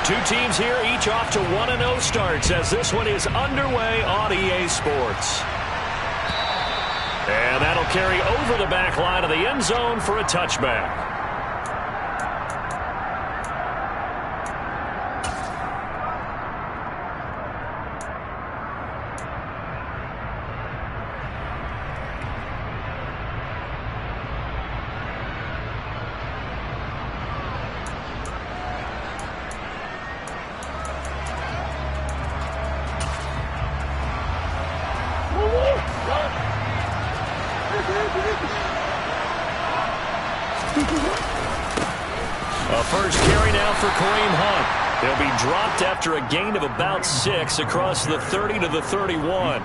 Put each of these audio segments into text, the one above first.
Two teams here, each off to 1-0 starts as this one is underway on EA Sports. And that'll carry over the back line of the end zone for a touchback. A first carry now for Kareem Hunt. He'll be dropped after a gain of about 6 across the 30 to the 31.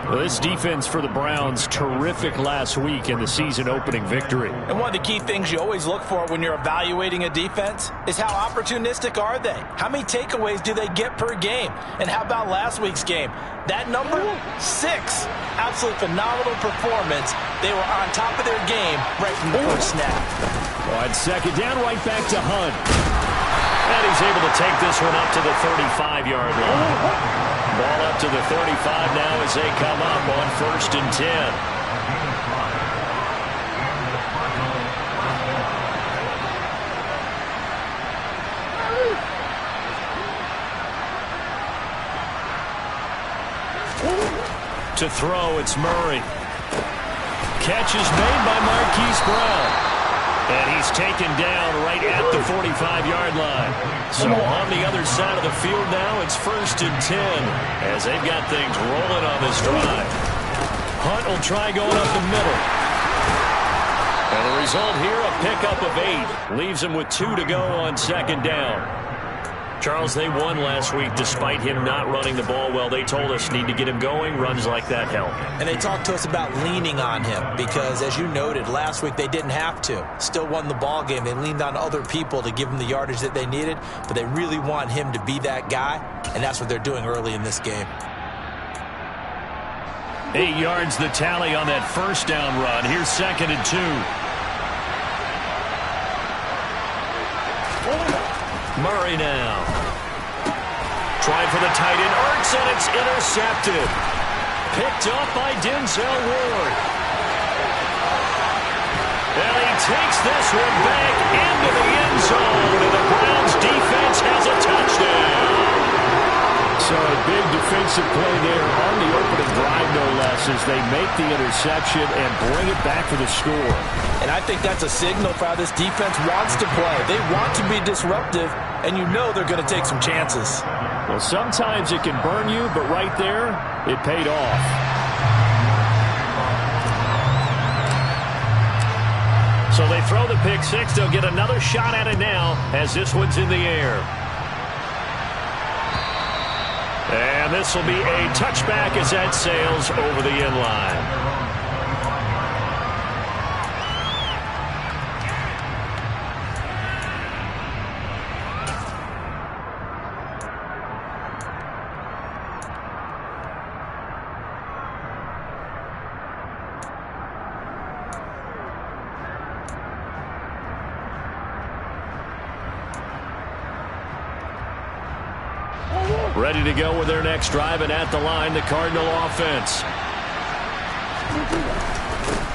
Well, this defense for the Browns, terrific last week in the season-opening victory. And one of the key things you always look for when you're evaluating a defense is how opportunistic are they? How many takeaways do they get per game? And how about last week's game? That number, 6. Absolute phenomenal performance. They were on top of their game right from the first snap. On second down, right back to Hunt. And he's able to take this one up to the 35-yard line. Ball up to the 35 now as they come up on 1st and 10. To throw, it's Murray. Catch is made by Marquise Brown. And he's taken down right at the 45-yard line. So on the other side of the field now, it's 1st and 10 as they've got things rolling on this drive. Hunt will try going up the middle. And the result here, a pickup of 8. Leaves him with 2 to go on 2nd down. Charles, they won last week despite him not running the ball well. They told us need to get him going. Runs like that help. And they talked to us about leaning on him because, as you noted, last week they didn't have to. Still won the ball game. They leaned on other people to give them the yardage that they needed, but they really want him to be that guy, and that's what they're doing early in this game. 8 yards the tally on that first down run. Here's 2nd and 2. Murray now. Trying for the tight end. Ertz, and it's intercepted. Picked up by Denzel Ward. And he takes this one back into the end zone. And the Browns defense has a touchdown. So a big defensive play there on the opening drive, no less, as they make the interception and bring it back for the score. And I think that's a signal for how this defense wants to play. They want to be disruptive, and you know they're going to take some chances. Well, sometimes it can burn you, but right there, it paid off. So they throw the pick 6. They'll get another shot at it now as this one's in the air. And this will be a touchback as that sails over the end line. Ready to go with their next drive, and at the line, the Cardinal offense.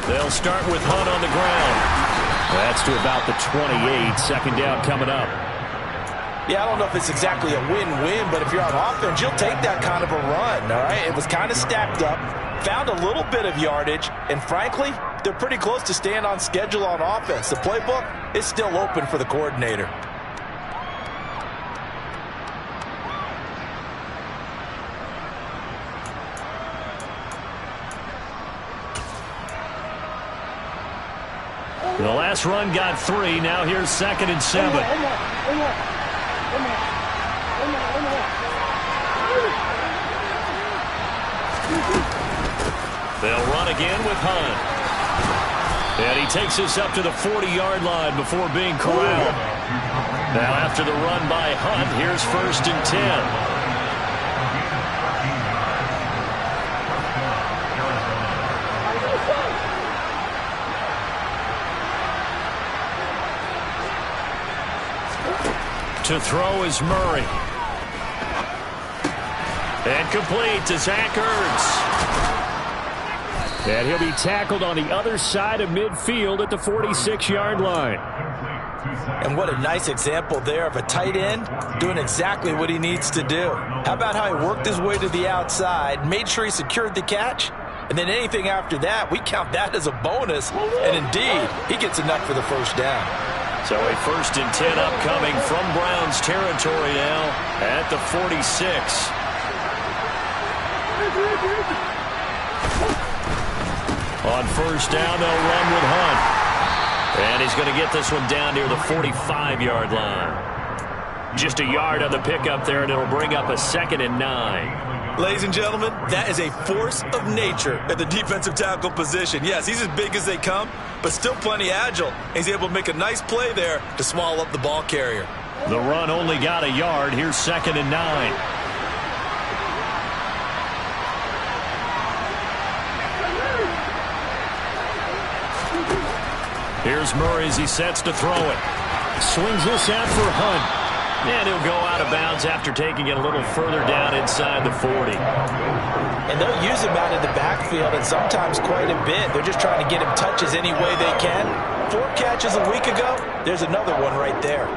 They'll start with Hunt on the ground. That's to about the 28. 2nd down coming up. Yeah, I don't know if it's exactly a win-win, but if you're on offense, you'll take that kind of a run, all right? It was kind of stacked up, found a little bit of yardage, and frankly, they're pretty close to staying on schedule on offense. The playbook is still open for the coordinator. The last run got 3. Now here's 2nd and 7. They'll run again with Hunt. And he takes this up to the 40-yard line before being corralled. Now after the run by Hunt, here's 1st and 10. To throw is Murray. And complete to Zach Ertz. And he'll be tackled on the other side of midfield at the 46-yard line. And what a nice example there of a tight end doing exactly what he needs to do. How about how he worked his way to the outside, made sure he secured the catch, and then anything after that, we count that as a bonus. And indeed, he gets enough for the first down. So a 1st and 10 upcoming from Browns territory now at the 46. On 1st down, they'll run with Hunt. And he's going to get this one down near the 45-yard line. Just a yard on the pickup there, and it'll bring up a 2nd and 9. Ladies and gentlemen, that is a force of nature at the defensive tackle position. Yes, he's as big as they come, but still plenty agile. He's able to make a nice play there to swallow up the ball carrier. The run only got a yard. Here's 2nd and 9. Here's Murray as he sets to throw it. Swings this out for Hunt. And he'll go out of bounds after taking it a little further down inside the 40. And they'll use him out in the backfield, and sometimes quite a bit. They're just trying to get him touches any way they can. 4 catches a week ago. There's another one right there.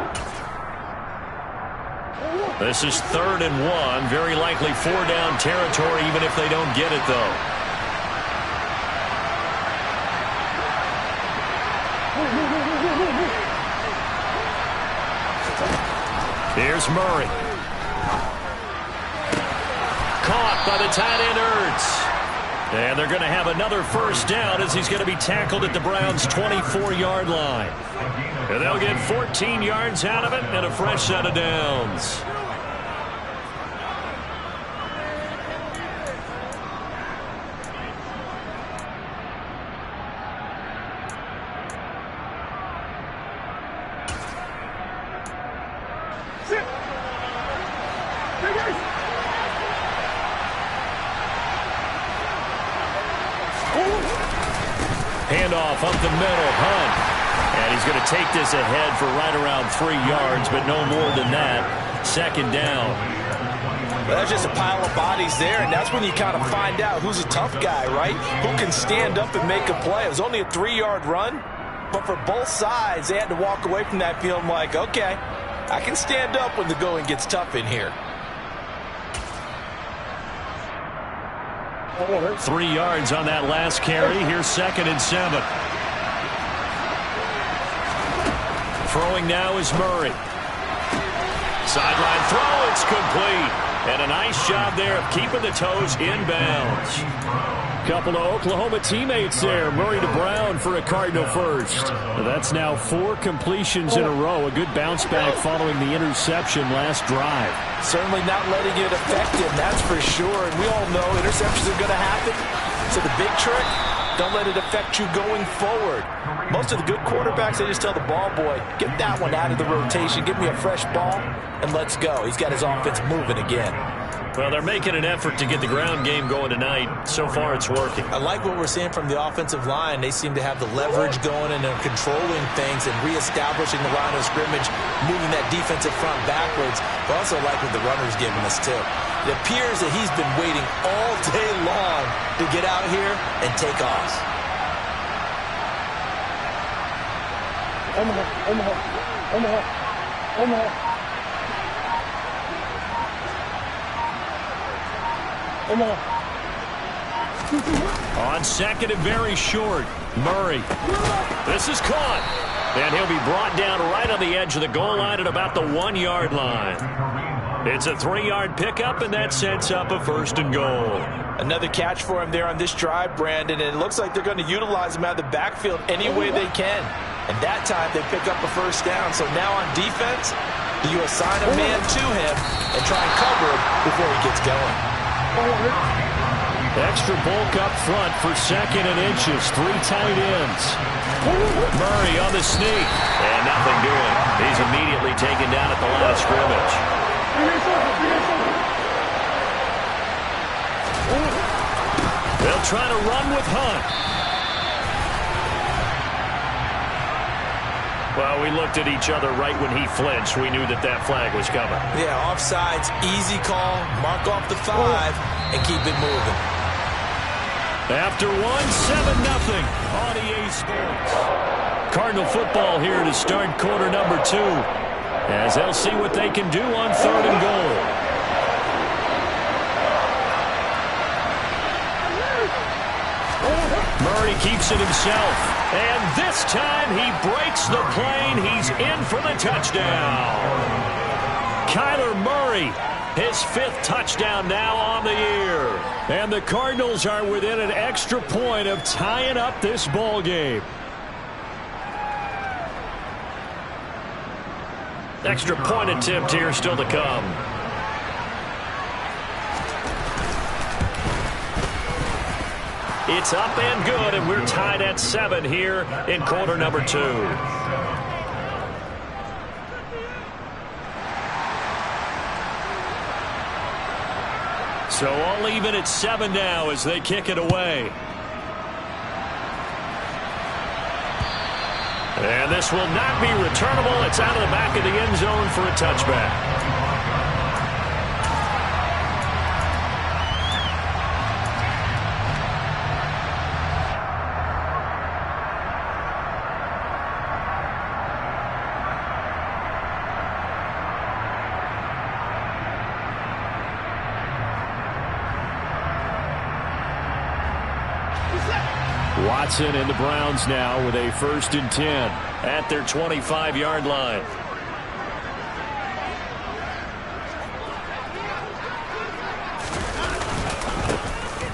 This is 3rd and 1. Very likely 4-down territory, even if they don't get it, though. Here's Murray. Caught by the tight end Ertz. And they're going to have another 1st down as he's going to be tackled at the Browns' 24-yard line. And they'll get 14 yards out of it and a fresh set of downs. Handoff up the middle, Hunt. And he's going to take this ahead for right around 3 yards, but no more than that. 2nd down. Well, that's just a pile of bodies there, and that's when you kind of find out who's a tough guy, right? Who can stand up and make a play. It was only a 3-yard run, but for both sides, they had to walk away from that feeling like, okay, I can stand up when the going gets tough in here. 3 yards on that last carry. Here's 2nd and 7. Throwing now is Murray. Sideline throw, it's complete. And a nice job there of keeping the toes inbounds. Couple of Oklahoma teammates there. Murray to Brown for a Cardinal first. That's now 4 completions in a row. A good bounce back following the interception last drive. Certainly not letting it affect him, that's for sure. And we all know interceptions are going to happen. So the big trick, don't let it affect you going forward. Most of the good quarterbacks, they just tell the ball boy, get that one out of the rotation, give me a fresh ball, and let's go. He's got his offense moving again. Well, they're making an effort to get the ground game going tonight. So far, it's working. I like what we're seeing from the offensive line. They seem to have the leverage going and they're controlling things and reestablishing the line of scrimmage, moving that defensive front backwards. But also like what the runner's giving us, too. It appears that he's been waiting all day long to get out here and take off. Omaha. On 2nd and very short, Murray. This is caught. And he'll be brought down right on the edge of the goal line at about the 1-yard line. It's a 3-yard pickup, and that sets up a 1st and goal. Another catch for him there on this drive, Brandon, and it looks like they're going to utilize him out of the backfield any way they can. And that time they pick up a 1st down. So now on defense, do you assign a man to him and try and cover him before he gets going? Extra bulk up front for 2nd and inches. 3 tight ends. Murray on the sneak. And nothing doing. He's immediately taken down at the line of scrimmage. They'll try to run with Hunt. Well, we looked at each other right when he flinched. We knew that that flag was coming. Yeah, offsides, easy call, mark off the 5, and keep it moving. After 1, 7-0 on EA Sports. Cardinal football here to start quarter number 2, as they'll see what they can do on 3rd and goal. Murray keeps it himself, and this time he breaks the plane. He's in for the touchdown. Kyler Murray, his 5th touchdown now on the year. And the Cardinals are within an extra point of tying up this ball game. Extra point attempt here still to come. It's up and good, and we're tied at 7 here in quarter number 2. So all even at 7 now as they kick it away. And this will not be returnable. It's out of the back of the end zone for a touchback. Watson and the Browns now with a 1st and 10 at their 25-yard line.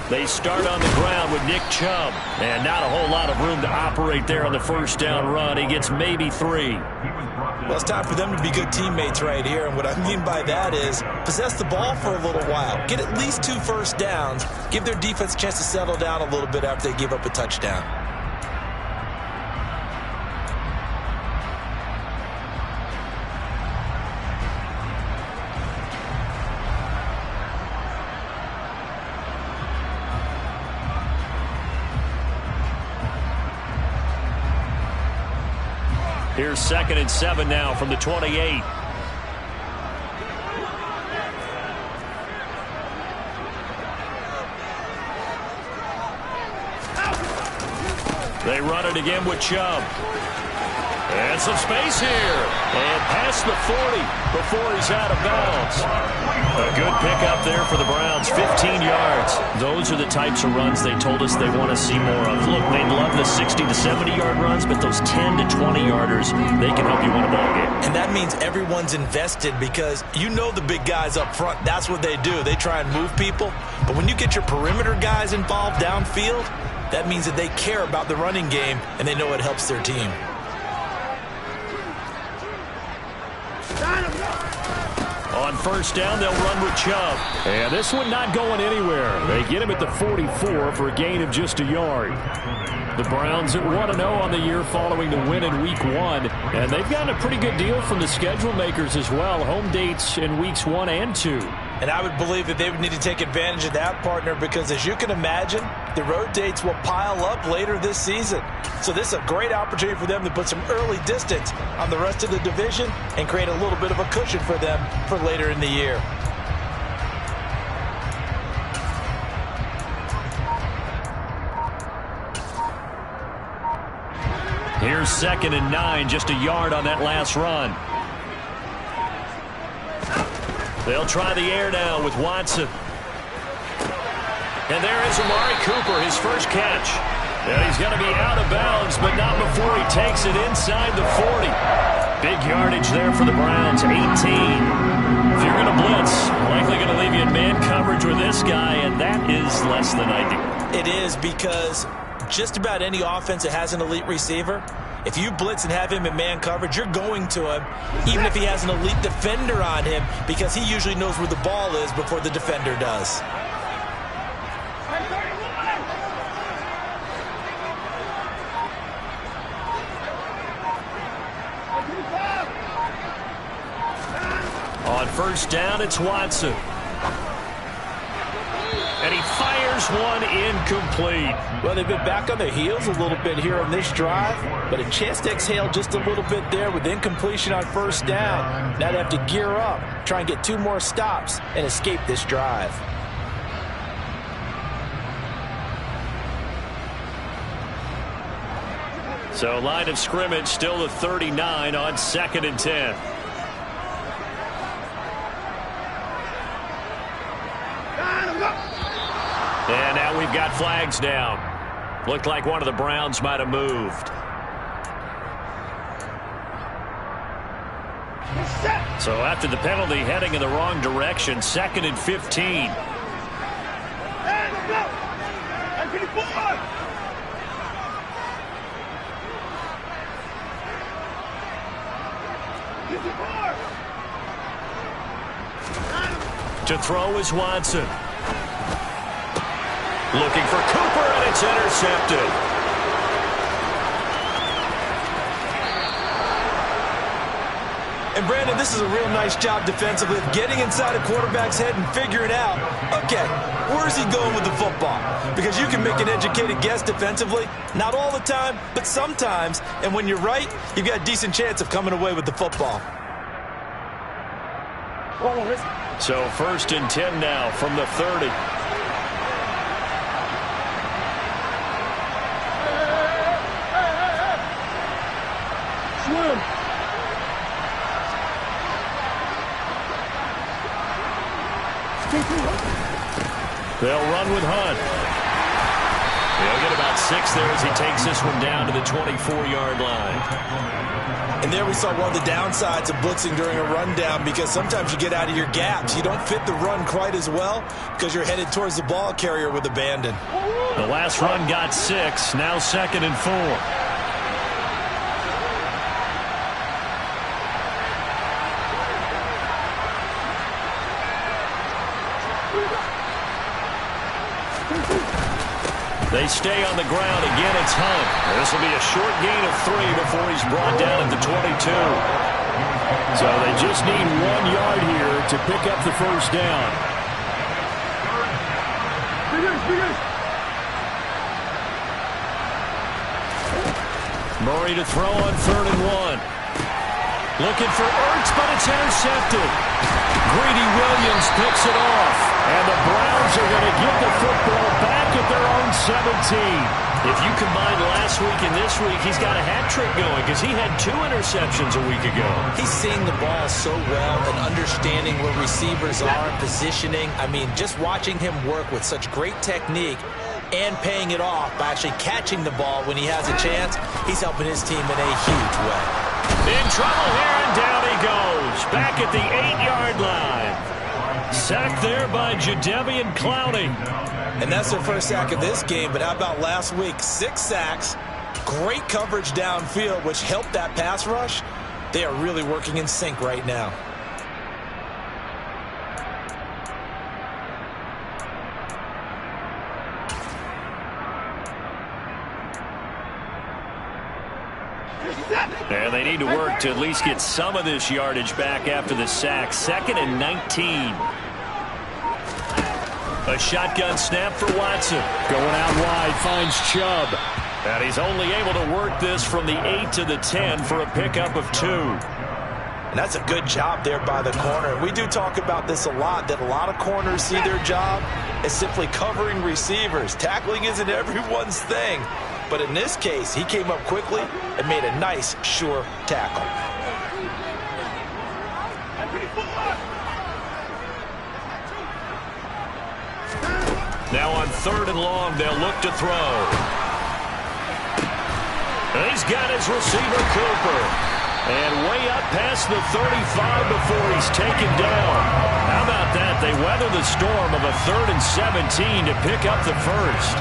They start on the ground with Nick Chubb, and not a whole lot of room to operate there on the 1st down run. He gets maybe 3. Well, it's time for them to be good teammates right here, and what I mean by that is possess the ball for a little while. Get at least 2 first downs. Give their defense a chance to settle down a little bit after they give up a touchdown. Here's 2nd and 7 now from the 28. They run it again with Chubb. And some space here. And past the 40 before he's out of bounds. A good pickup there for the Browns, 15 yards. Those are the types of runs they told us they want to see more of. Look, they love the 60 to 70-yard runs, but those 10 to 20-yarders, they can help you win a ball game. And that means everyone's invested because you know the big guys up front, that's what they do. They try and move people. But when you get your perimeter guys involved downfield, that means that they care about the running game and they know it helps their team. On 1st down, they'll run with Chubb. And this one not going anywhere. They get him at the 44 for a gain of just a yard. The Browns at 1-0 on the year following the win in Week 1. And they've gotten a pretty good deal from the schedule makers as well. Home dates in Weeks 1 and 2. And I would believe that they would need to take advantage of that, partner, because as you can imagine, the road dates will pile up later this season. So this is a great opportunity for them to put some early distance on the rest of the division and create a little bit of a cushion for them for later in the year. Here's 2nd and 9, just a yard on that last run. They'll try the air now with Watson. And there is Amari Cooper, his first catch. And he's going to be out of bounds, but not before he takes it inside the 40. Big yardage there for the Browns, 18. If you're going to blitz, likely going to leave you in man coverage with this guy, and that is less than ideal. It is, because just about any offense that has an elite receiver, if you blitz and have him in man coverage, you're going to him, even if he has an elite defender on him, because he usually knows where the ball is before the defender does. On 1st down, it's Watson. And he fires Here's one incomplete. Well, they've been back on their heels a little bit here on this drive, but a chance to exhale just a little bit there with incompletion on first down. Now they have to gear up, try and get 2 more stops, and escape this drive. So line of scrimmage still the 39 on 2nd and 10. And now we've got flags down. Looked like one of the Browns might have moved. So after the penalty, heading in the wrong direction, 2nd and 15. To throw is Watson. Looking for Cooper, and it's intercepted. And Brandon, this is a real nice job defensively of getting inside a quarterback's head and figuring out, okay, where's he going with the football? Because you can make an educated guess defensively, not all the time, but sometimes. And when you're right, you've got a decent chance of coming away with the football. So 1st and 10 now from the 30. They'll run with Hunt. They'll get about 6 there as he takes this one down to the 24-yard line. And there we saw one of the downsides of blitzing during a rundown, because sometimes you get out of your gaps. You don't fit the run quite as well because you're headed towards the ball carrier with abandon. The last run got 6, now 2nd and 4. They stay on the ground. Again, it's Hunt. This will be a short gain of 3 before he's brought down at the 22. So they just need 1 yard here to pick up the first down. Murray to throw on 3rd and 1. Looking for Ertz, but it's intercepted. Greedy Williams picks it off. And the Browns are going to get the football back at their own 17. If you combine last week and this week, he's got a hat trick going because he had 2 interceptions a week ago. He's seeing the ball so well and understanding where receivers are, positioning. I mean, just watching him work with such great technique and paying it off by actually catching the ball when he has a chance, he's helping his team in a huge way. In trouble here, and down he goes. Back at the 8-yard line. Sacked there by Jadeveon Clowney. And that's their first sack of this game, but how about last week? 6 sacks, great coverage downfield, which helped that pass rush. They are really working in sync right now. And they need to work to at least get some of this yardage back after the sack. 2nd and 19. A shotgun snap for Watson. Going out wide, finds Chubb. And he's only able to work this from the 8 to the 10 for a pickup of 2. And that's a good job there by the corner. We do talk about this a lot, that a lot of corners see their job as simply covering receivers. Tackling isn't everyone's thing. But in this case, he came up quickly and made a nice, sure tackle. Now on 3rd and long, they'll look to throw. And he's got his receiver, Cooper. And way up past the 35 before he's taken down. How about that? They weather the storm of a 3rd and 17 to pick up the first.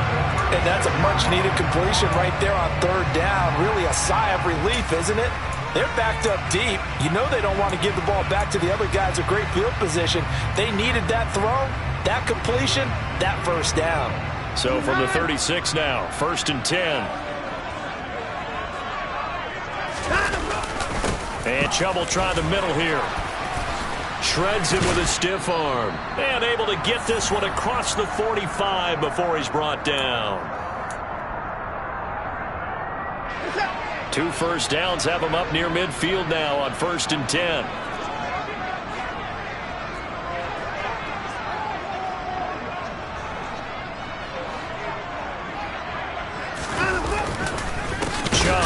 And that's a much-needed completion right there on 3rd down. Really a sigh of relief, isn't it? They're backed up deep. You know they don't want to give the ball back to the other guys in great field position. They needed that throw, that completion, that first down. So from the 36 now, 1st and 10. And Chubb will try the middle here. Shreds him with a stiff arm. And able to get this one across the 45 before he's brought down. 2 first downs have him up near midfield now on 1st and 10.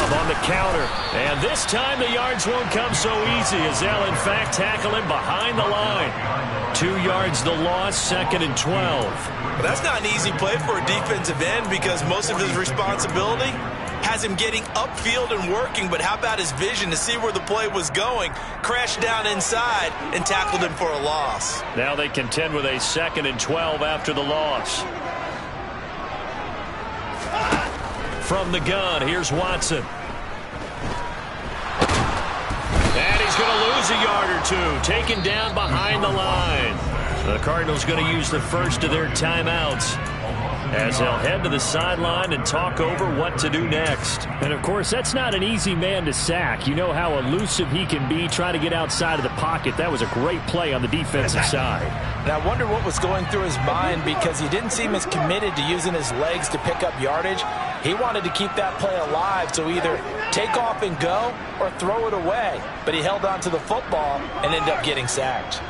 On the counter, and this time the yards won't come so easy as they'll in fact tackle him behind the line. 2 yards the loss, 2nd and 12. Well, that's not an easy play for a defensive end because most of his responsibility has him getting upfield and working, but how about his vision to see where the play was going, crashed down inside and tackled him for a loss. Now they contend with a 2nd and 12 after the loss. From the gun, here's Watson. And he's going to lose a yard or 2, taken down behind the line. The Cardinals going to use the first of their timeouts as they'll head to the sideline and talk over what to do next. And, of course, that's not an easy man to sack. You know how elusive he can be trying to get outside of the pocket. That was a great play on the defensive side. And I wonder what was going through his mind because he didn't seem as committed to using his legs to pick up yardage. He wanted to keep that play alive, so either take off and go or throw it away. But he held on to the football and ended up getting sacked.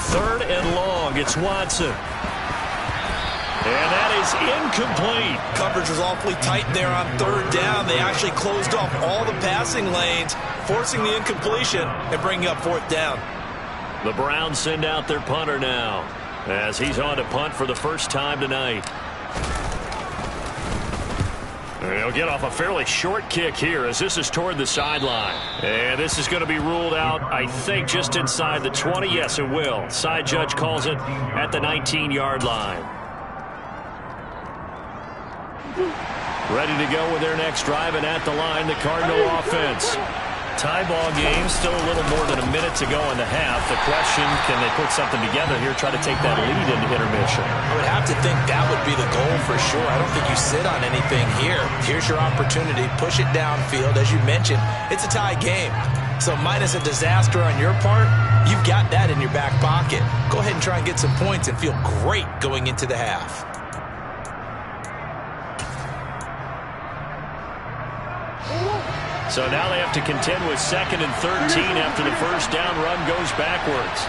Third and long, it's Watson. And that is incomplete. Coverage was awfully tight there on 3rd down. They actually closed off all the passing lanes, forcing the incompletion and bringing up 4th down. The Browns send out their punter now as he's on to punt for the first time tonight. And he'll get off a fairly short kick here as this is toward the sideline. And this is going to be ruled out, I think, just inside the 20. Yes, it will. Side judge calls it at the 19-yard line. Ready to go with their next drive, and at the line, the Cardinal offense. Tie ball game, still a little more than a minute to go in the half. The question, can they put something together here, try to take that lead into intermission? I would have to think that would be the goal for sure. I don't think you sit on anything here. Here's your opportunity. Push it downfield. As you mentioned, it's a tie game. So minus a disaster on your part, you've got that in your back pocket. Go ahead and try and get some points and feel great going into the half. So now they have to contend with 2nd and 13 after the first down run goes backwards.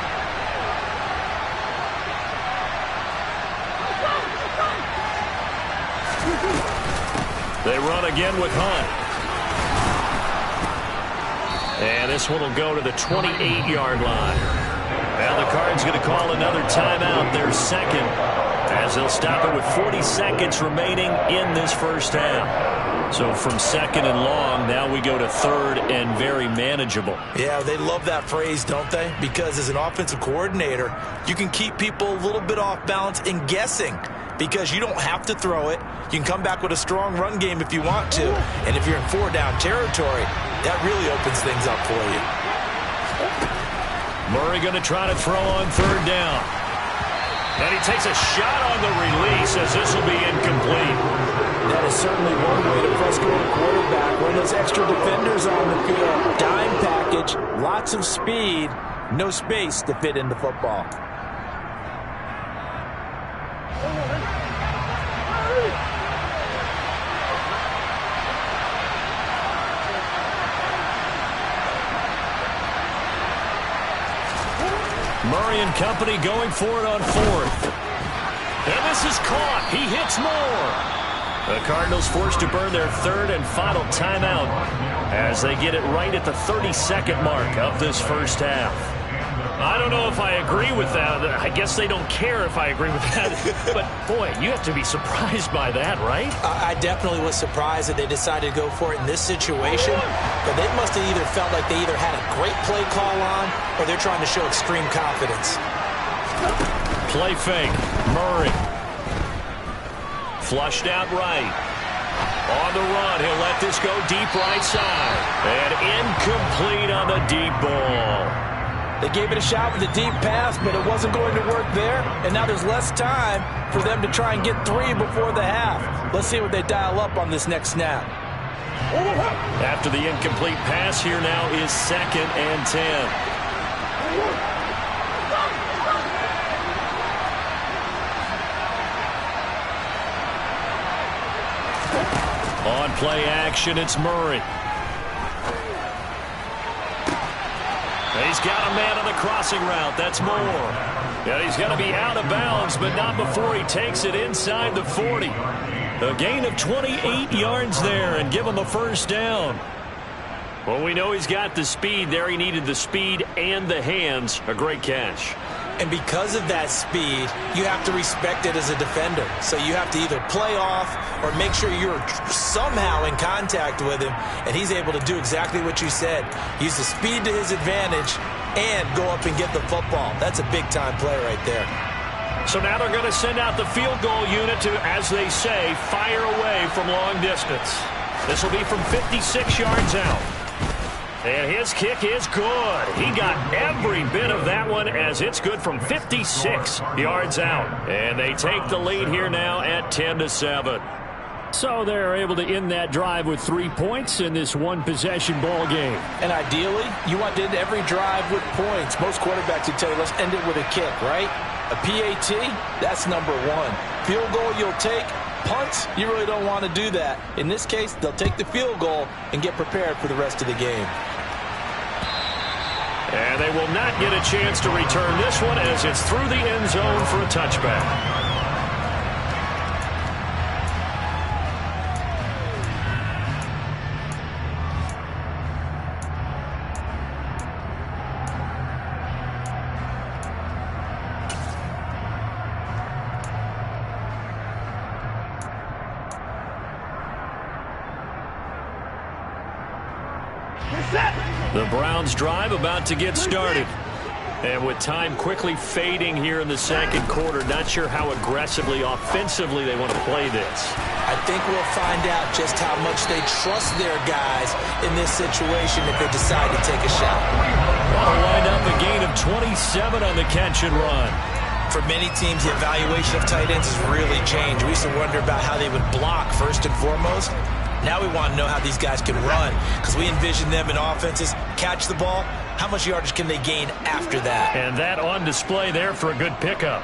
They run again with Hunt. And this one will go to the 28-yard line. Now the Cards going to call another timeout, their 2nd, as they'll stop it with 40 seconds remaining in this first half. So from 2nd and long, now we go to 3rd and very manageable. Yeah, they love that phrase, don't they? Because as an offensive coordinator, you can keep people a little bit off balance and guessing because you don't have to throw it. You can come back with a strong run game if you want to. And if you're in 4-down territory, that really opens things up for you. Murray going to try to throw on 3rd down. And he takes a shot on the release as this will be incomplete. That is certainly one way to frustrate a quarterback. When those extra defenders on the field, dime package, lots of speed, no space to fit in the football. Murray and company going for it on 4th. And this is caught. He hits more. The Cardinals forced to burn their 3rd and final timeout as they get it right at the 32nd mark of this first half. I don't know if I agree with that. I guess they don't care if I agree with that. But, boy, you have to be surprised by that, right? I definitely was surprised that they decided to go for it in this situation. But they must have either felt like they either had a great play call on or they're trying to show extreme confidence. Play fake. Murray. Flushed out right. On the run, he'll let this go deep right side. And incomplete on the deep ball. They gave it a shot with a deep pass, but it wasn't going to work there. And now there's less time for them to try and get 3 before the half. Let's see what they dial up on this next snap. After the incomplete pass, here now is 2nd and 10. On play action, it's Murray. He's got a man on the crossing route. That's Moore. And he's going to be out of bounds, but not before he takes it inside the 40. A gain of 28 yards there and give him a first down. Well, we know he's got the speed there. He needed the speed and the hands. A great catch. And because of that speed, you have to respect it as a defender. So you have to either play off or make sure you're somehow in contact with him, and he's able to do exactly what you said. Use the speed to his advantage and go up and get the football. That's a big-time play right there. So now they're going to send out the field goal unit to, as they say, fire away from long distance. This will be from 56 yards out. And his kick is good. He got every bit of that one as it's good from 56 yards out. And they take the lead here now at 10-7. So they're able to end that drive with 3 points in this one-possession ball game. And ideally, you want to end every drive with points. Most quarterbacks would tell you, let's end it with a kick, right? A PAT, that's number 1. Field goal you'll take. Punts, you really don't want to do that. In this case, they'll take the field goal and get prepared for the rest of the game. And they will not get a chance to return this one as it's through the end zone for a touchback. The Browns drive about to get started. And with time quickly fading here in the second quarter, not sure how aggressively, offensively they want to play this. I think we'll find out just how much they trust their guys in this situation if they decide to take a shot. They'll wind up a gain of 27 on the catch and run. For many teams, the evaluation of tight ends has really changed. We used to wonder about how they would block first and foremost. Now we want to know how these guys can run because we envision them in offenses catch the ball. How much yardage can they gain after that? And that on display there for a good pickup.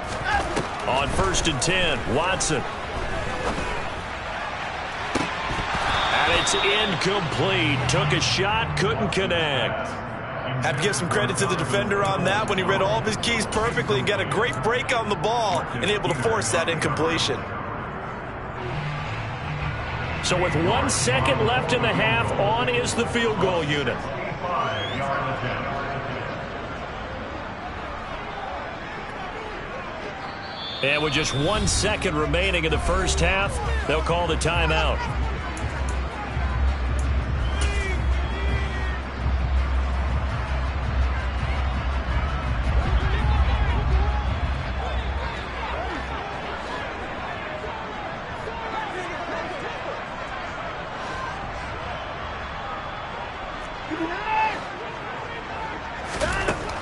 On 1st and 10, Watson. And it's incomplete. Took a shot, couldn't connect. Have to give some credit to the defender on that when he read all of his keys perfectly and got a great break on the ball and able to force that incompletion. So with 1 second left in the half, on is the field goal unit. And with just 1 second remaining in the first half, they'll call the timeout.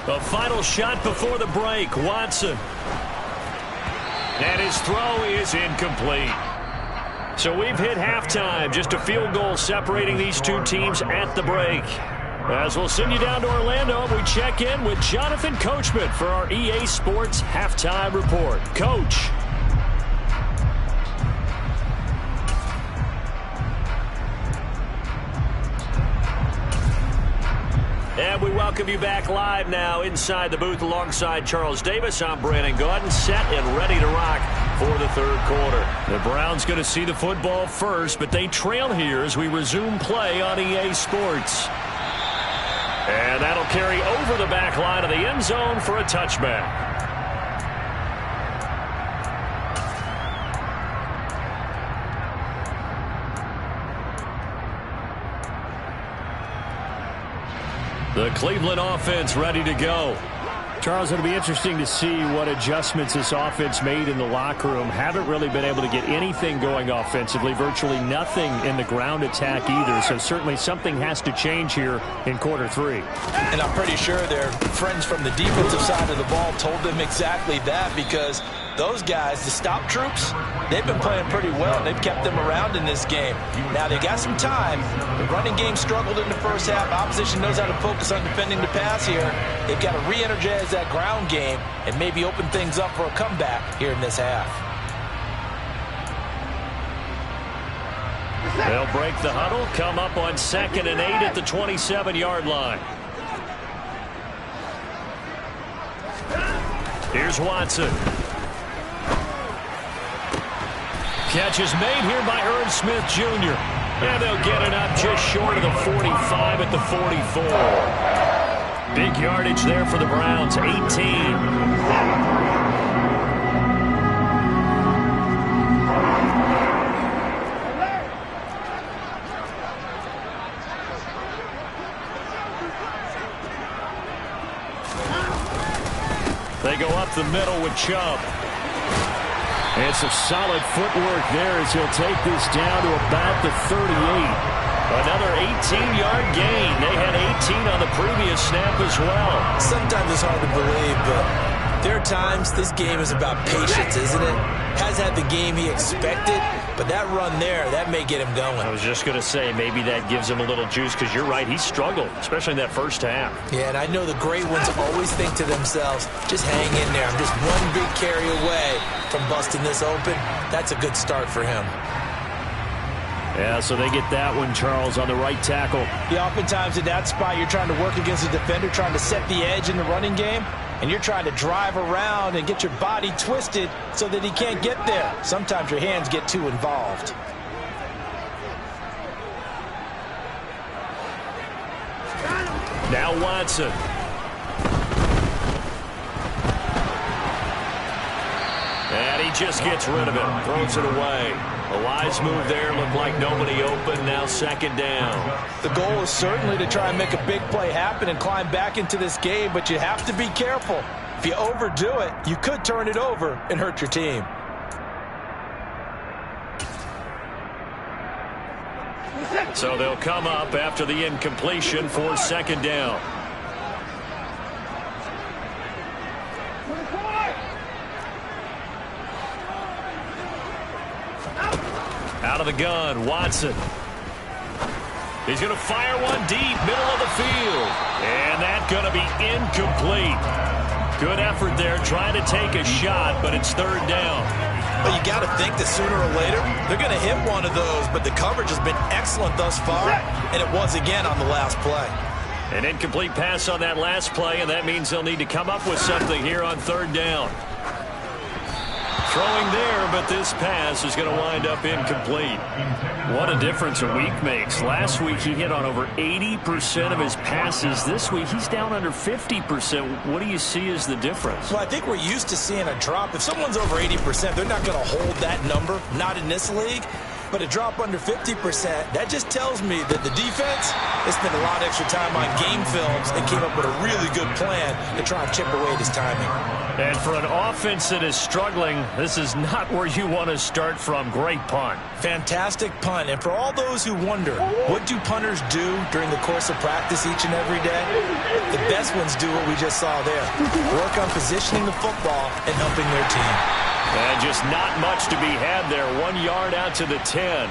A final shot before the break, Watson. And his throw is incomplete. So we've hit halftime. Just a field goal separating these two teams at the break. As we'll send you down to Orlando, we check in with Jonathan Coachman for our EA Sports Halftime Report. Coach. And we welcome you back live now inside the booth alongside Charles Davis. I'm Brandon Gaudin, set and ready to rock for the third quarter. The Browns going to see the football first, but they trail here as we resume play on EA Sports. And that'll carry over the back line of the end zone for a touchback. The Cleveland offense ready to go. Charles, it'll be interesting to see what adjustments this offense made in the locker room. Haven't really been able to get anything going offensively, virtually nothing in the ground attack either. So certainly something has to change here in quarter 3. And I'm pretty sure their friends from the defensive side of the ball told them exactly that, because those guys, the stop troops, they've been playing pretty well. They've kept them around in this game. Now, they got some time. The running game struggled in the first half. Opposition knows how to focus on defending the pass here. They've got to re-energize that ground game and maybe open things up for a comeback here in this half. They'll break the huddle, come up on 2nd and 8 at the 27-yard line. Here's Watson. Catch is made here by Irv Smith Jr. And they'll get it up just short of the 45 at the 44. Big yardage there for the Browns, 18. They go up the middle with Chubb. And some solid footwork there as he'll take this down to about the 38. Another 18-yard gain. They had 18 on the previous snap as well. Sometimes it's hard to believe, but there are times this game is about patience, isn't it? Has had the game he expected, but that run there, that may get him going. I was just going to say, maybe that gives him a little juice, because you're right, he struggled, especially in that first half. Yeah, and I know the great ones always think to themselves, just hang in there. I'm just one big carry away from busting this open. That's a good start for him. Yeah, so they get that one, Charles, on the right tackle. Yeah, oftentimes in that spot, you're trying to work against a defender, trying to set the edge in the running game, and you're trying to drive around and get your body twisted so that he can't get there. Sometimes your hands get too involved. Now Watson. And he just gets rid of it, throws it away. A wise move there, looked like nobody open, now 2nd down. The goal is certainly to try and make a big play happen and climb back into this game, but you have to be careful. If you overdo it, you could turn it over and hurt your team. So they'll come up after the incompletion for 2nd down. Out of the gun, Watson. He's going to fire one deep, middle of the field. And that's going to be incomplete. Good effort there, trying to take a shot, but it's 3rd down. But you got to think that sooner or later, they're going to hit one of those, but the coverage has been excellent thus far, and it was again on the last play. An incomplete pass on that last play, and that means they'll need to come up with something here on 3rd down. Throwing there, but this pass is going to wind up incomplete. What a difference a week makes. Last week he hit on over 80% of his passes. This week he's down under 50%. What do you see as the difference? Well, I think we're used to seeing a drop. If someone's over 80%, they're not going to hold that number, not in this league. But a drop under 50%, that just tells me that the defense has spent a lot of extra time on game films and came up with a really good plan to try and chip away at his timing. And for an offense that is struggling, this is not where you want to start from. Great punt. Fantastic punt. And for all those who wonder, what do punters do during the course of practice each and every day? The best ones do what we just saw there. Work on positioning the football and helping their team. And just not much to be had there. 1 yard out to the 10.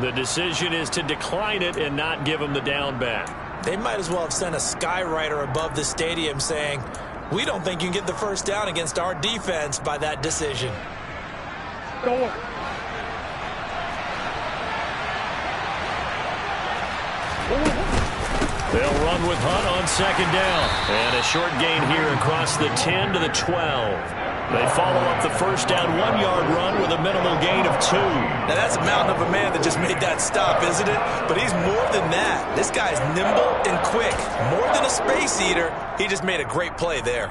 The decision is to decline it and not give him the down back. They might as well have sent a skywriter above the stadium saying, we don't think you can get the first down against our defense by that decision. They'll run with Hunt on 2nd down. And a short gain here across the 10 to the 12. They follow up the first down 1 yard run with a minimal gain of 2. Now that's a mountain of a man that just made that stop, isn't it? But he's more than that. This guy's nimble and quick. More than a space eater. He just made a great play there.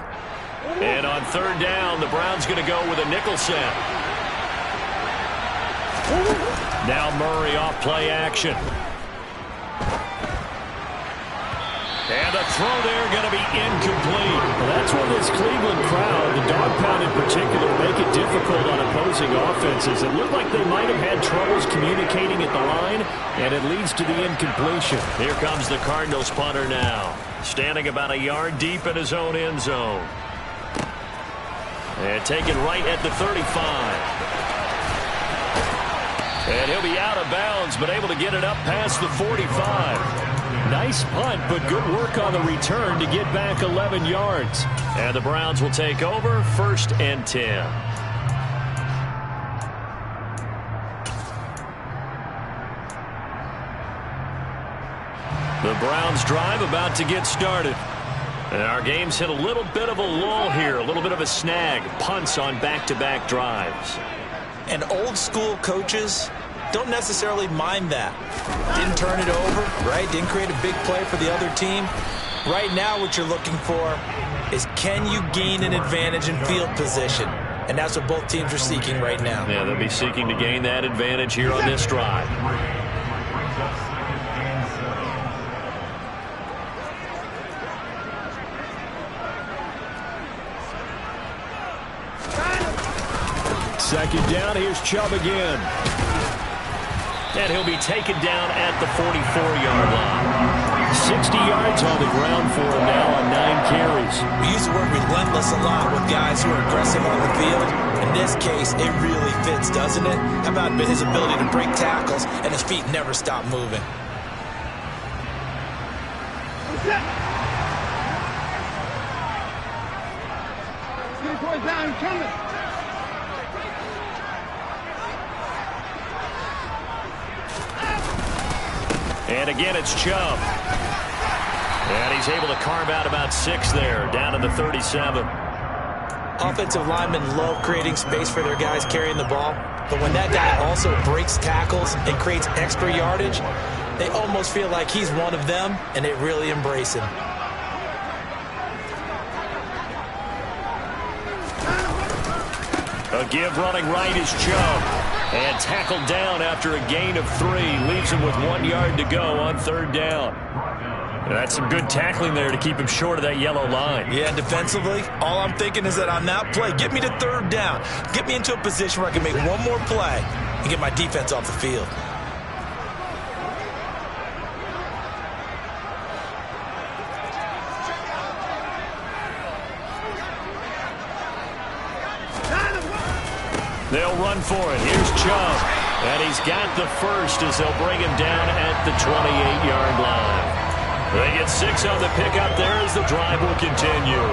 And on 3rd down, the Browns going to go with a nickel set. Now Murray off play action. throw there going to be incomplete. Well, that's when this Cleveland crowd, the dog pound in particular, make it difficult on opposing offenses. It looked like they might have had troubles communicating at the line, and it leads to the incompletion. Here comes the Cardinals punter now, standing about a yard deep in his own end zone. And taken right at the 35. And he'll be out of bounds, but able to get it up past the 45. Nice punt, but good work on the return to get back 11 yards. And the Browns will take over, 1st and 10. The Browns drive about to get started. And our game's hit a little bit of a lull here, a little bit of a snag. Punts on back-to-back drives. And old-school coaches don't necessarily mind that. Didn't turn it over, right? Didn't create a big play for the other team. Right now what you're looking for is, can you gain an advantage in field position? And that's what both teams are seeking right now. Yeah, they'll be seeking to gain that advantage here on this drive. Second down, here's Chubb again. And he'll be taken down at the 44-yard line. 60 yards on the ground for him now on 9 carries. We use the word relentless a lot with guys who are aggressive on the field. In this case, it really fits, doesn't it? How about his ability to break tackles and his feet never stop moving? Down, coming. And again, it's Chubb. And he's able to carve out about 6 there, down to the 37. Offensive linemen love creating space for their guys carrying the ball. But when that guy also breaks tackles and creates extra yardage, they almost feel like he's one of them, and they really embrace him. A give running right is Chubb. And tackled down after a gain of 3. Leaves him with 1 yard to go on 3rd down. And that's some good tackling there to keep him short of that yellow line. Yeah, defensively, all I'm thinking is that on that play, get me to 3rd down. Get me into a position where I can make one more play and get my defense off the field. They'll run for it. Here's Chubb. And he's got the first as they'll bring him down at the 28-yard line. They get 6 on the pickup there as the drive will continue.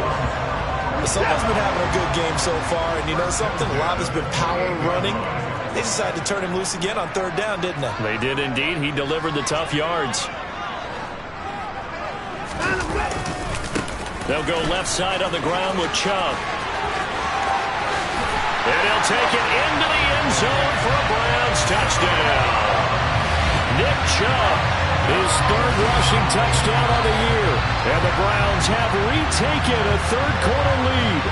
Someone's been having a good game so far, and you know something? A lot has been power running. They decided to turn him loose again on 3rd down, didn't they? They did indeed. He delivered the tough yards. They'll go left side on the ground with Chubb. And he'll take it into the end zone for a Browns touchdown. Nick Chubb, his 3rd rushing touchdown of the year. And the Browns have retaken a 3rd-quarter lead.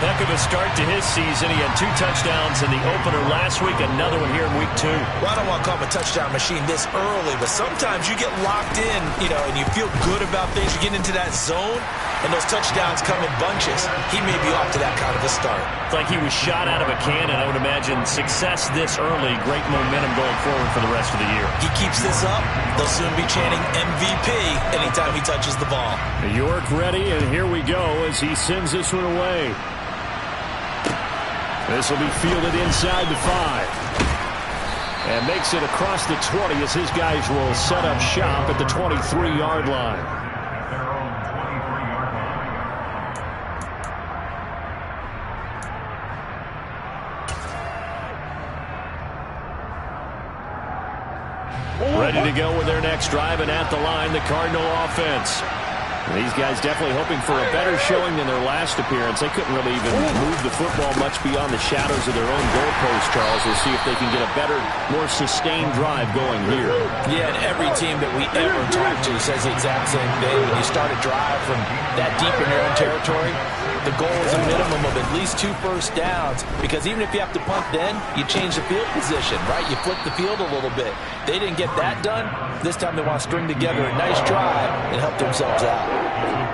Heck of a start to his season. He had 2 touchdowns in the opener last week, another one here in week 2. Well, I don't want to call him a touchdown machine this early, but sometimes you get locked in, and you feel good about things. You get into that zone, and those touchdowns come in bunches. He may be off to that kind of a start. It's like he was shot out of a cannon. I would imagine success this early, great momentum going forward for the rest of the year. He keeps this up, they'll soon be chanting MVP anytime he touches the ball. York ready, and here we go as he sends this one away. This will be fielded inside the 5. And makes it across the 20 as his guys will set up shop at the 23-yard line. Ready to go with their next drive, and at the line, the Cardinal offense. These guys definitely hoping for a better showing than their last appearance. They couldn't really even move the football much beyond the shadows of their own goalpost, Charles. We'll see if they can get a better, more sustained drive going here. Yeah, and every team that we ever talk to says the exact same thing. When you start a drive from that deep in your own territory, with the goal is a minimum of at least 2 first downs, because even if you have to punt then, you change the field position, right? You flip the field a little bit. They didn't get that done. This time they want to string together a nice drive and help themselves out.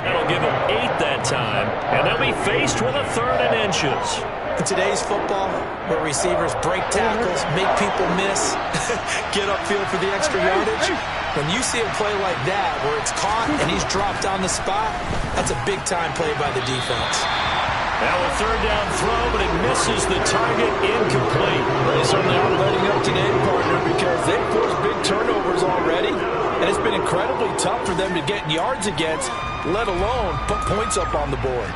That'll give them 8 that time, and they'll be faced with a 3rd and inches. In today's football, where receivers break tackles, make people miss, get upfield for the extra yardage, when you see a play like that where it's caught and he's dropped on the spot, that's a big-time play by the defense. Now a 3rd down throw, but it misses the target, incomplete. They certainly aren't letting up today, partner, because they've forced big turnovers already, and it's been incredibly tough for them to get yards against, let alone put points up on the board.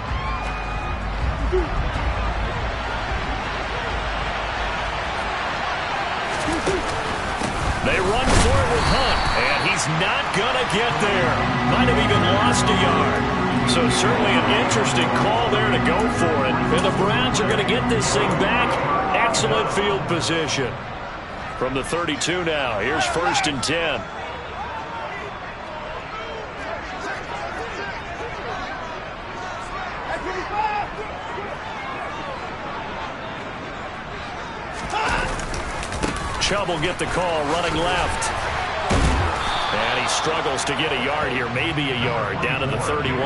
They run for it with Hunt, and he's not going to get there. Might have even lost a yard. So certainly an interesting call there to go for it. And the Browns are going to get this thing back. Excellent field position. From the 32 now, here's 1st and 10. Chubb will get the call, running left. And he struggles to get a yard here, maybe a yard, down to the 31.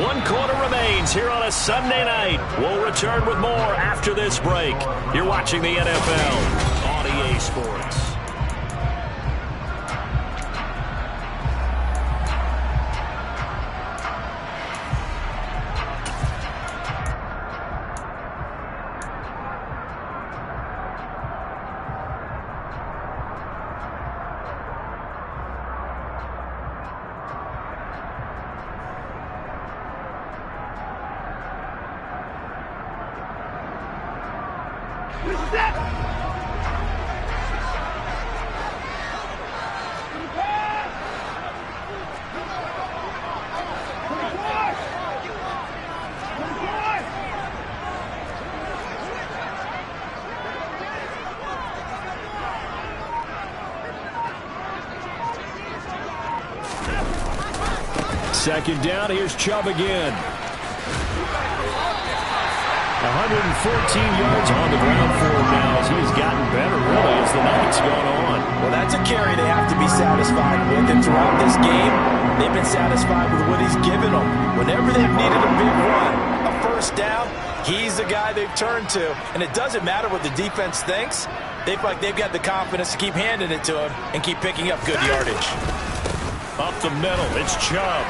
1 quarter remains here on a Sunday night. We'll return with more after this break. You're watching the NFL on EA Sports. Second down, here's Chubb again. 114 yards on the ground for him now as he's gotten better, really, as the night's gone on. Well, that's a carry they have to be satisfied with. And throughout this game, they've been satisfied with what he's given them. Whenever they've needed a big run, a first down, he's the guy they've turned to. And it doesn't matter what the defense thinks. They feel like they've got the confidence to keep handing it to him and keep picking up good yardage. Up the middle, it's Chubb.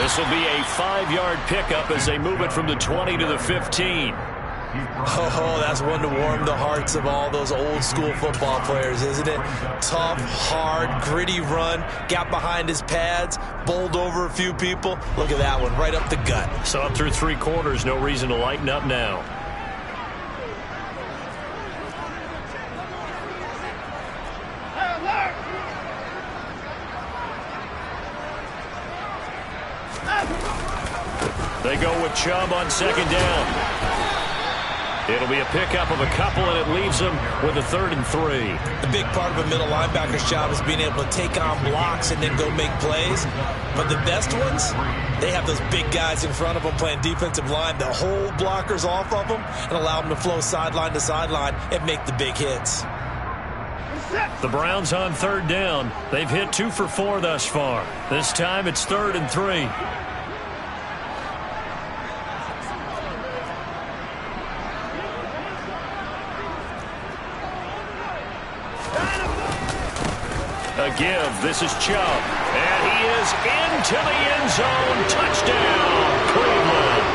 This will be a 5-yard pickup as they move it from the 20 to the 15. Oh, that's one to warm the hearts of all those old-school football players, isn't it? Tough, hard, gritty run, got behind his pads, bowled over a few people. Look at that one, right up the gut. So up through 3 quarters, no reason to lighten up now. They go with Chubb on 2nd down. It'll be a pickup of a couple, and it leaves them with a 3rd and 3. The big part of a middle linebacker's job is being able to take on blocks and then go make plays. But the best ones, they have those big guys in front of them playing defensive line that hold blockers off of them and allow them to flow sideline to sideline and make the big hits. The Browns on 3rd down. They've hit 2 for 4 thus far. This time it's 3rd and 3. A give. This is Chubb. And he is into the end zone. Touchdown, Cleveland.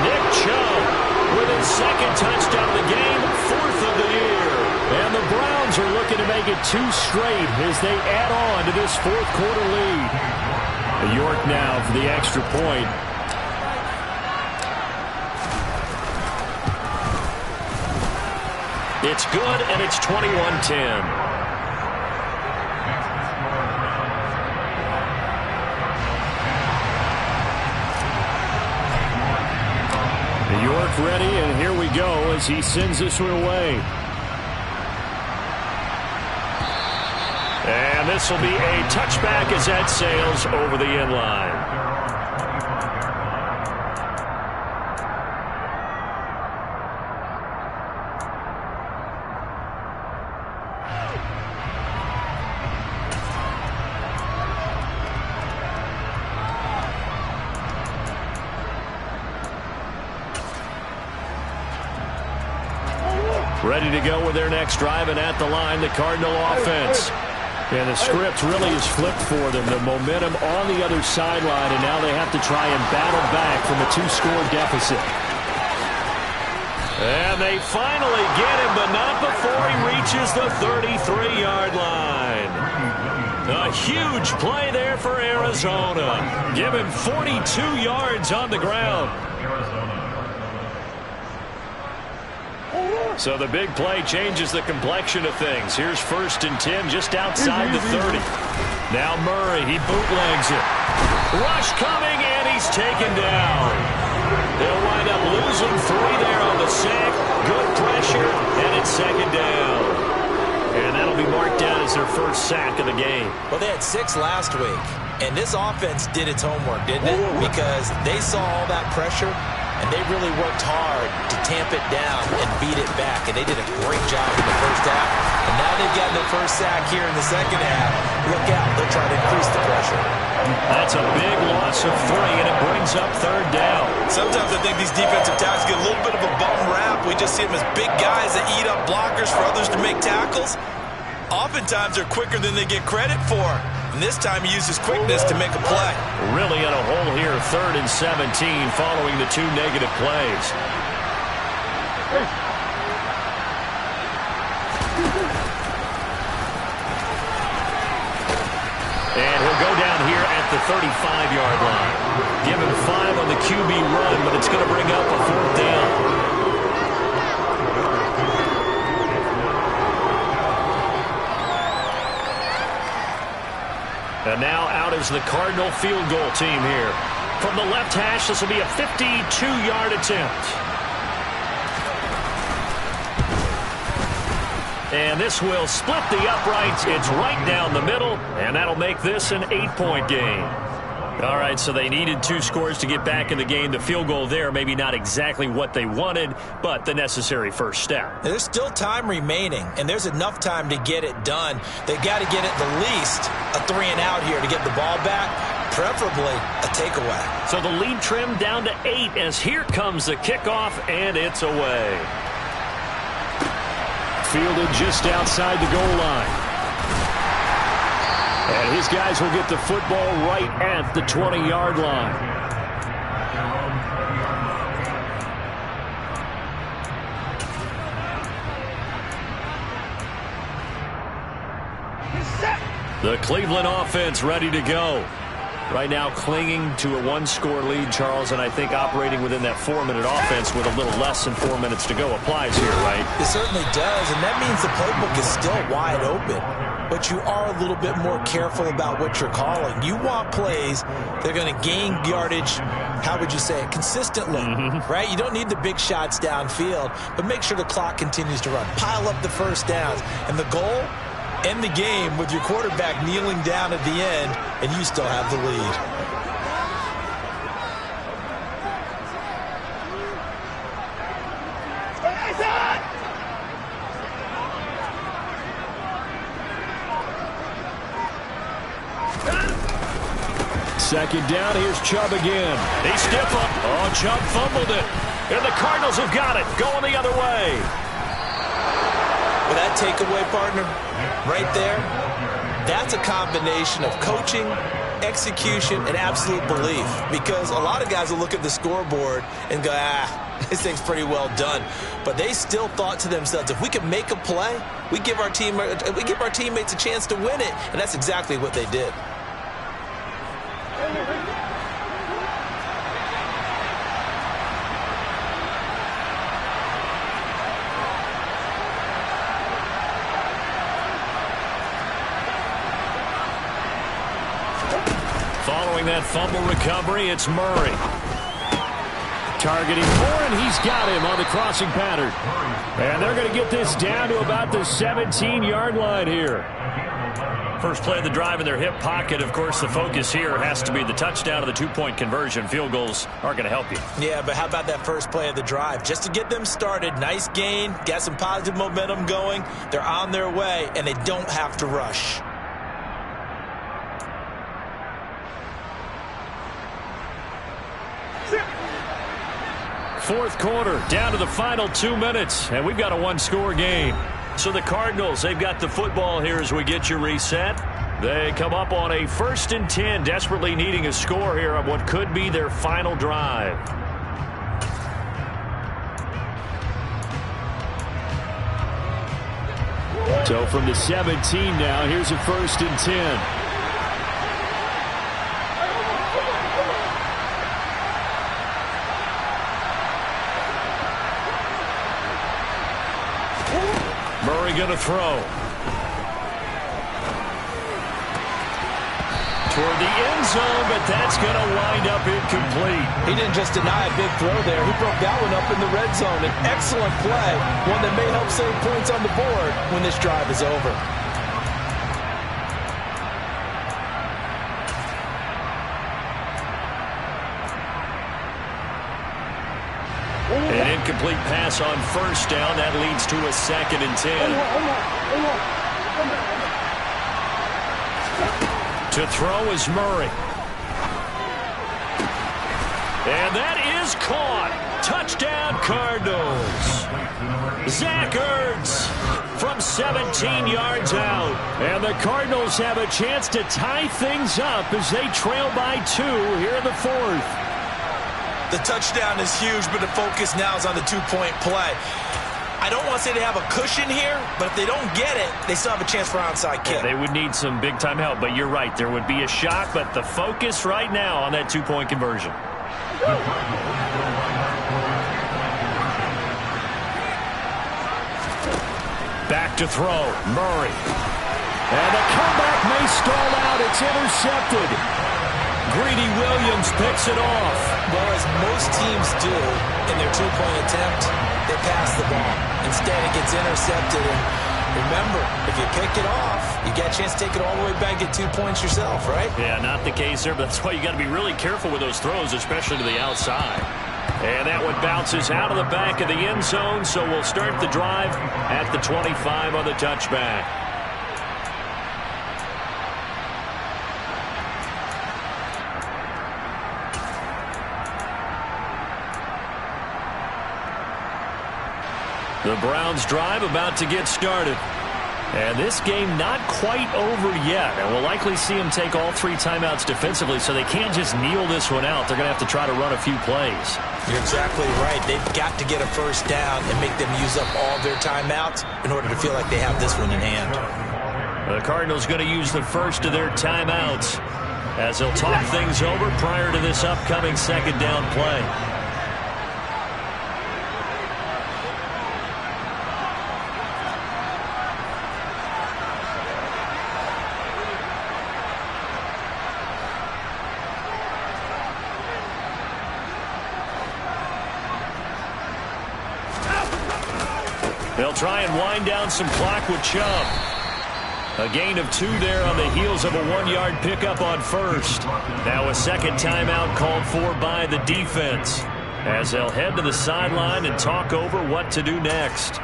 Nick Chubb with his 2nd touchdown of the game, 4th of the year. And the Browns are looking to make it 2 straight as they add on to this 4th quarter lead. York now for the extra point. It's good, and it's 21-10. York ready, and here we go as he sends this one away. And this will be a touchback as that sails over the end line. Ready to go with their next drive, and at the line, the Cardinal offense. And the script really is flipped for them. The momentum on the other sideline, and now they have to try and battle back from a 2-score deficit. And they finally get him, but not before he reaches the 33-yard line. A huge play there for Arizona. Give him 42 yards on the ground. So the big play changes the complexion of things. Here's 1st and 10 just outside the 30. Now Murray, he bootlegs it. Rush coming, and he's taken down. They'll wind up losing 3 there on the sack. Good pressure, and it's 2nd down. And that'll be marked down as their first sack of the game. Well, they had 6 last week, and this offense did its homework, didn't it? Because they saw all that pressure, and they really worked hard to tamp it down and beat it back. And they did a great job in the first half. And now they've gotten their first sack here in the second half. Look out. They'll try to increase the pressure. That's a big loss of 3, and it brings up 3rd down. Sometimes I think these defensive tackles get a little bit of a bum rap. We just see them as big guys that eat up blockers for others to make tackles. Oftentimes they're quicker than they get credit for. And this time he uses quickness to make a play. Really in a hole here, 3rd and 17 following the 2 negative plays. And he'll go down here at the 35-yard line. Give him 5 on the QB run, but it's going to bring up a 4th down. And now out is the Cardinal field goal team here. From the left hash, this will be a 52-yard attempt. And this will split the uprights. It's right down the middle, and that'll make this an 8-point game. All right, so they needed 2 scores to get back in the game. The field goal there, maybe not exactly what they wanted, but the necessary first step. There's still time remaining, and there's enough time to get it done. They've got to get at the least a 3-and-out here to get the ball back, preferably a takeaway. So the lead trimmed down to 8 as here comes the kickoff, and it's away. Fielded just outside the goal line. And his guys will get the football right at the 20-yard line. The Cleveland offense ready to go. Right now clinging to a 1-score lead, Charles, and I think operating within that 4-minute offense with a little less than 4 minutes to go applies here, right? It certainly does, and that means the playbook is still wide open. But you are a little bit more careful about what you're calling. You want plays that are going to gain yardage, how would you say it, consistently, right? You don't need the big shots downfield, but make sure the clock continues to run. Pile up the first downs. And the goal, end the game with your quarterback kneeling down at the end, and you still have the lead. Second down, here's Chubb again. He stiff up. Oh, Chubb fumbled it. And the Cardinals have got it, going the other way. With that takeaway, partner, right there, that's a combination of coaching, execution, and absolute belief. Because a lot of guys will look at the scoreboard and go, this thing's pretty well done. But they still thought to themselves, if we can make a play, we give our teammates a chance to win it. And that's exactly what they did. Following that fumble recovery, it's Murray. Targeting Moore, and he's got him on the crossing pattern. And they're going to get this down to about the 17-yard line here. First play of the drive in their hip pocket. Of course, the focus here has to be the touchdown of the two-point conversion. Field goals aren't going to help you. Yeah, but how about that first play of the drive? Just to get them started, nice gain, got some positive momentum going. They're on their way, and they don't have to rush. Fourth quarter, down to the final 2 minutes, and we've got a one-score game. So the Cardinals, they've got the football here as we get you reset. They come up on a 1st and 10, desperately needing a score here on what could be their final drive. So from the 17 now, here's a 1st and 10. Murray going to throw. Toward the end zone, but that's going to wind up incomplete. He didn't just deny a big throw there. He broke that one up in the red zone. An excellent play, one that may help save points on the board when this drive is over. An incomplete pass on 1st down. That leads to a 2nd and 10. To throw is Murray. And that is caught. Touchdown, Cardinals. Zach Ertz from 17 yards out. And the Cardinals have a chance to tie things up as they trail by 2 here in the 4th. The touchdown is huge, but the focus now is on the two-point play. I don't want to say they have a cushion here, but if they don't get it, they still have a chance for an onside kick. They would need some big-time help, but you're right. There would be a shot, but the focus right now on that two-point conversion. Back to throw, Murray. And the comeback may stall out. It's intercepted. Greedy Williams picks it off. Well, as most teams do in their two-point attempt, they pass the ball. Instead, it gets intercepted. And remember, if you pick it off, you get a chance to take it all the way back, get 2 points yourself, right? Yeah, not the case there, but that's why you got to be really careful with those throws, especially to the outside. And that one bounces out of the back of the end zone, so we'll start the drive at the 25 on the touchback. The Browns drive about to get started. And this game not quite over yet. And we'll likely see them take all 3 timeouts defensively, so they can't just kneel this one out. They're going to have to try to run a few plays. You're exactly right. They've got to get a first down and make them use up all their timeouts in order to feel like they have this one in hand. The Cardinals going to use the first of their timeouts as they'll talk things over prior to this upcoming 2nd down play. They'll try and wind down some clock with Chubb. A gain of 2 there on the heels of a 1-yard pickup on 1st. Now a 2nd timeout called for by the defense as they'll head to the sideline and talk over what to do next.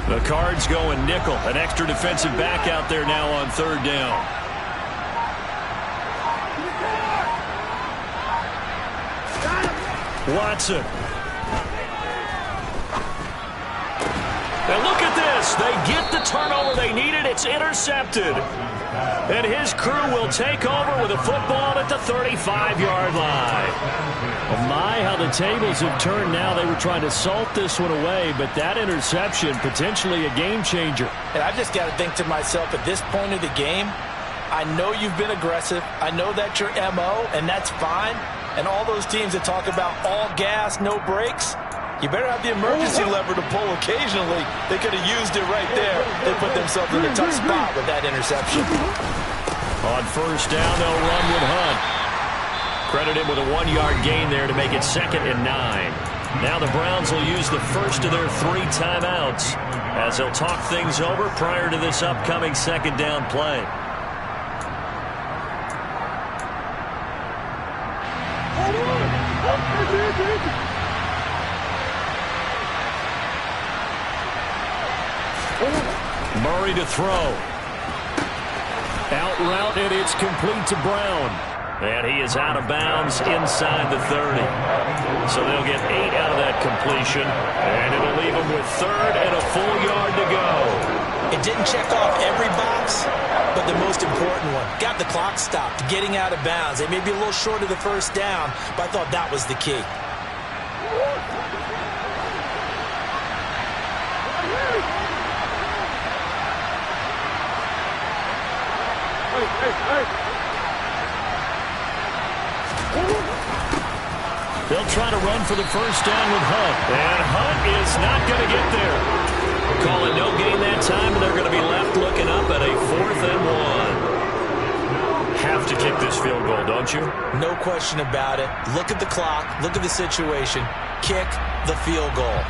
The Cards going nickel. An extra defensive back out there now on 3rd down. Watson. And look at this. They get the turnover they needed. It's intercepted. And his crew will take over with a football at the 35-yard line. Oh my, how the tables have turned now. They were trying to salt this one away, but that interception, potentially a game changer. And I just got to think to myself, at this point of the game, I know you've been aggressive. I know that's your MO, and that's fine. And all those teams that talk about all gas, no brakes, You better have the emergency lever to pull occasionally. They could have used it right there. They put themselves in a tough spot with that interception. On first down, they'll run with Hunt. Credited with a 1-yard gain there to make it 2nd and 9. Now the Browns will use the first of their 3 timeouts as they'll talk things over prior to this upcoming 2nd down play. Murray to throw. Out route, and it's complete to Brown. And he is out of bounds inside the 30. So they'll get 8 out of that completion, and it'll leave them with 3rd and a full yard to go. It didn't check off every box, but the most important one. Got the clock stopped, getting out of bounds. They may be a little short of the first down, but I thought that was the key. They'll try to run for the first down with Hunt. And Hunt is not going to get there. Call it no gain that time, and they're going to be left looking up at a 4th and 1. Have to kick this field goal, don't you? No question about it. Look at the clock. Look at the situation. Kick the field goal.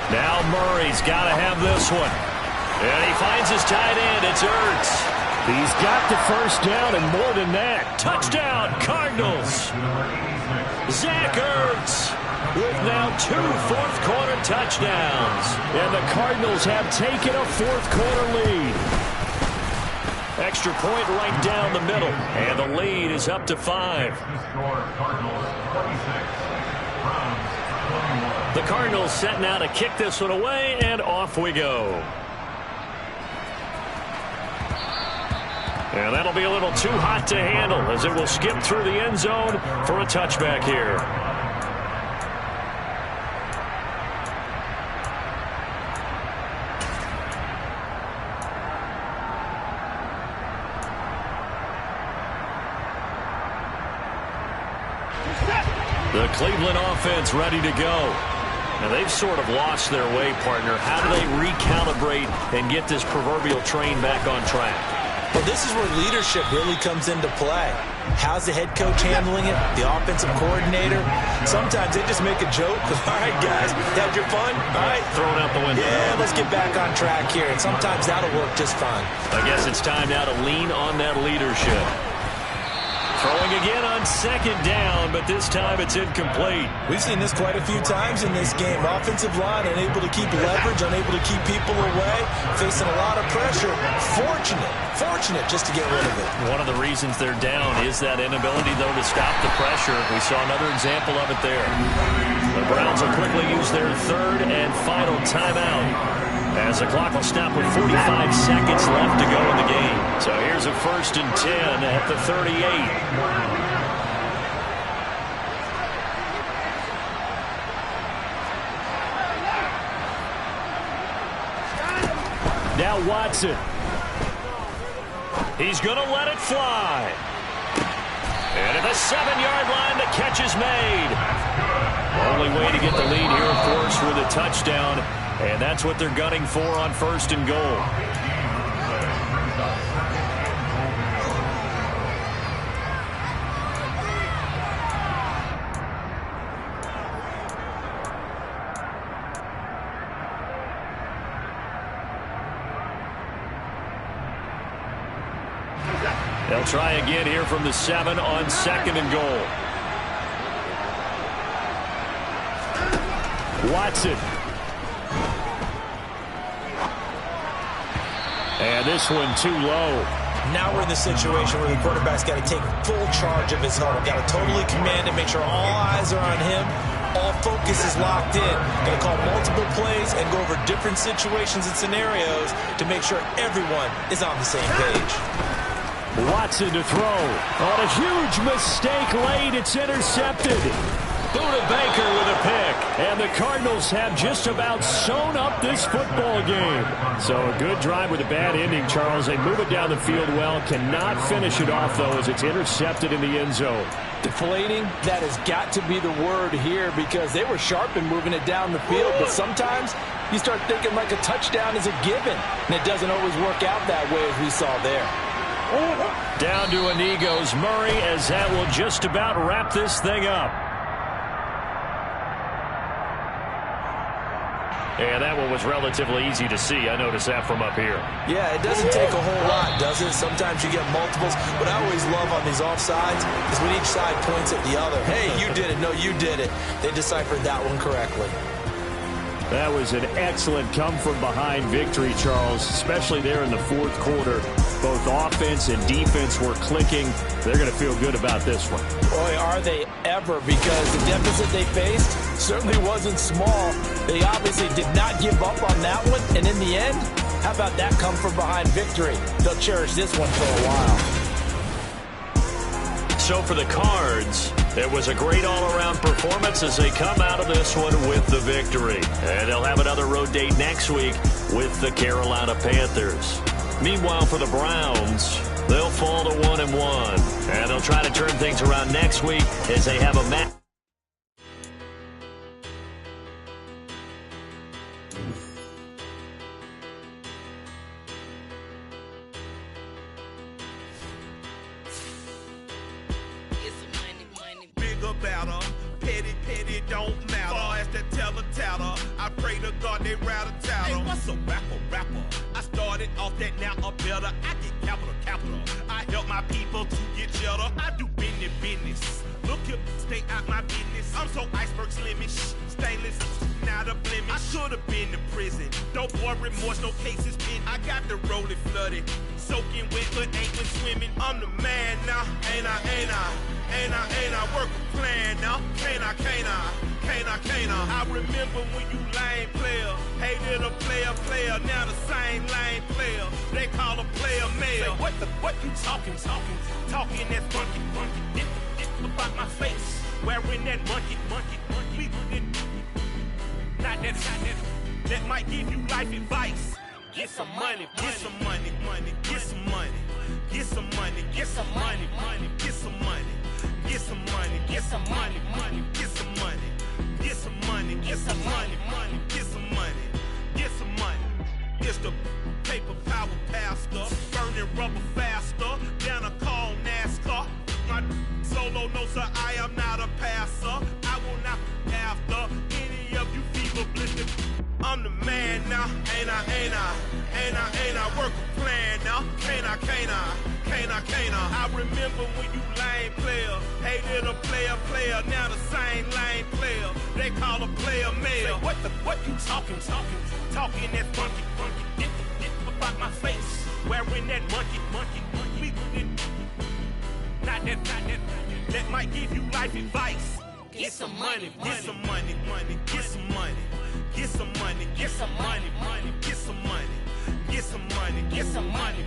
Now Murray's got to have this one. And he finds his tight end. It's Ertz. He's got the first down and more than that. Touchdown, Cardinals. Zach Ertz with now 2 fourth-quarter touchdowns. And the Cardinals have taken a fourth-quarter lead. Extra point right down the middle. And the lead is up to 5. The Cardinals set now to kick this one away, and off we go. And that'll be a little too hot to handle as it will skip through the end zone for a touchback here. The Cleveland offense ready to go. Now they've sort of lost their way, partner. How do they recalibrate and get this proverbial train back on track? Well, this is where leadership really comes into play. How's the head coach handling it? The offensive coordinator? Sometimes they just make a joke. All right, guys, had your fun? All right. Throw it out the window. Yeah, let's get back on track here. And sometimes that'll work just fine. I guess it's time now to lean on that leadership. Throwing again on 2nd down, but this time it's incomplete. We've seen this quite a few times in this game. Offensive line unable to keep leverage, unable to keep people away, facing a lot of pressure. Fortunate just to get rid of it. One of the reasons they're down is that inability, though, to stop the pressure. We saw another example of it there. The Browns will quickly use their 3rd and final timeout, as the clock will stop with 45 seconds left to go in the game. So here's a 1st and 10 at the 38. Now Watson. He's going to let it fly. And at the 7-yard line, the catch is made. Only way to get the lead here, of course, with a touchdown. And that's what they're gunning for on 1st and goal. They'll try again here from the 7 on 2nd and goal. Watson. And this one too low. Now we're in the situation where the quarterback's got to take full charge of his huddle. Got to totally command it, make sure all eyes are on him. All focus is locked in. Got to call multiple plays and go over different situations and scenarios to make sure everyone is on the same page. Watson to throw. On a huge mistake late. It's intercepted. Buda Baker with a pick. And the Cardinals have just about sewn up this football game. So a good drive with a bad ending, Charles. They move it down the field well. Cannot finish it off, though, as it's intercepted in the end zone. Deflating, that has got to be the word here, because they were sharp in moving it down the field. But sometimes you start thinking like a touchdown is a given. And it doesn't always work out that way, as we saw there. Down to a knee goes Murray, as that will just about wrap this thing up. And that one was relatively easy to see. I noticed that from up here. Yeah, it doesn't take a whole lot, does it? Sometimes you get multiples. What I always love on these offsides is when each side points at the other. Hey, you did it. No, you did it. They deciphered that one correctly. That was an excellent come-from-behind victory, Charles, especially there in the fourth quarter. Both offense and defense were clicking. They're going to feel good about this one. Boy, are they ever, because the deficit they faced certainly wasn't small. They obviously did not give up on that one, and in the end, how about that come-from-behind victory? They'll cherish this one for a while. So for the Cards, it was a great all-around performance as they come out of this one with the victory. And they'll have another road date next week with the Carolina Panthers. Meanwhile, for the Browns, they'll fall to 1-1. And they'll try to turn things around next week as they have a match. Better, petty, don't matter. Far as the teller, I pray to God they rattle tattle. Hey, what's a rapper? I started off that, now I'm better. I get capital. I help my people to get cheddar. I do business. Look here, stay out my business. I'm so iceberg slimish, stainless, not a blemish. I should have been to prison. Don't boy remorse, no cases pinned. I got the rolling flooded, soaking wet, but ain't been swimming. I'm the man now, ain't I work a plan now. Can't I? I remember when you lame player, hated a player, now the same lame player. They call a player male. Say, what you talking that funky, about my face, wearing that monkey. Not that might give you life advice. Get some money, get some money, get some money, get some money, get some money, get some money. Get some money, get some money, get some money, get some money, get some money, get some money, get some money. It's the paper power pastor, burning rubber faster, down a call NASCAR. My solo, no sir, I am not a passer. I will not after any of you fever blistered. I'm the man now, ain't I work a plan now, can't I? I remember when you lame player, hated a player, now the same lame player. They call a player male. Say, what you talking that funky, about my face, wearing that monkey. Not that might give you life advice. Get some money, get some money, get some money. Get some money, get some money, get some money, get some money, get some money.